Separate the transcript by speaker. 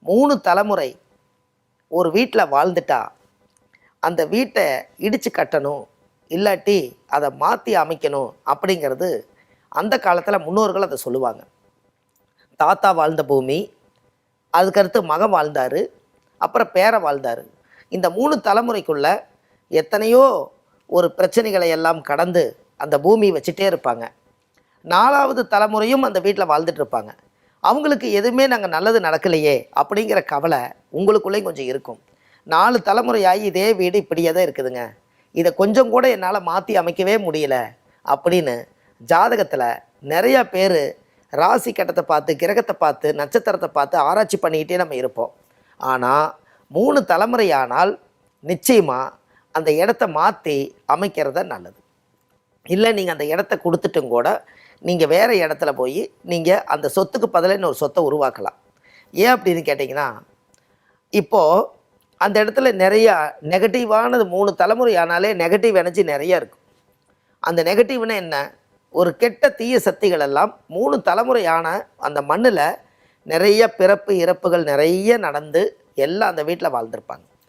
Speaker 1: 3 தலைமுறை ஒரு வீட்டில் வாழ்ந்துட்டா அந்த வீட்டை இடித்து கட்டணும், இல்லாட்டி அதை மாற்றி அமைக்கணும் அப்படிங்கிறது அந்த காலத்தில் முன்னோர்கள் அதை சொல்லுவாங்க. தாத்தா வாழ்ந்த பூமி, அதுக்கடுத்து மகன் வாழ்ந்தார், அப்புறம் பேரன் வாழ்ந்தார். இந்த 3 தலைமுறைக்குள்ள எத்தனையோ ஒரு பிரச்சனைகளை எல்லாம் கடந்து அந்த பூமியை வச்சுட்டே இருப்பாங்க. 4வது தலைமுறையும் அந்த வீட்டில் வாழ்ந்துட்டு இருப்பாங்க. அவங்களுக்கு எதுவுமே நாங்கள் நல்லது நடக்கலையே அப்படிங்கிற கவலை உங்களுக்குள்ளேயும் கொஞ்சம் இருக்கும். 4 தலைமுறையாகி இதே வீடு இப்படியே தான் இருக்குதுங்க, இதை கொஞ்சம் கூட என்னால் மாற்றி அமைக்கவே முடியல அப்படின்னு ஜாதகத்தில் நிறையா பேர் ராசி கட்டத்தை பார்த்து, கிரகத்தை பார்த்து, நட்சத்திரத்தை பார்த்து ஆராய்ச்சி பண்ணிக்கிட்டே நம்ம இருப்போம். ஆனால் 3 தலைமுறையானால் நிச்சயமாக அந்த இடத்த மாற்றி அமைக்கிறத நல்லது. இல்லை நீங்கள் அந்த இடத்த கொடுத்துட்டும் கூட நீங்கள் வேறு இடத்துல போய் நீங்கள் அந்த சொத்துக்கு பதிலாக இன்னொரு சொத்தை உருவாக்கலாம். ஏன் அப்படின்னு கேட்டிங்கன்னா, இப்போது அந்த இடத்துல நிறையா நெகட்டிவானது 3 தலைமுறை ஆனாலே நெகட்டிவ் எனர்ஜி நிறையா இருக்கும். அந்த நெகட்டிவ்னா என்ன? ஒரு கெட்ட தீய சக்திகள் எல்லாம் 3 தலைமுறையான அந்த மண்ணில் நிறைய பிறப்பு இறப்புகள் நிறைய நடந்து எல்லாம் அந்த வீட்டில் வாழ்ந்திருப்பாங்க.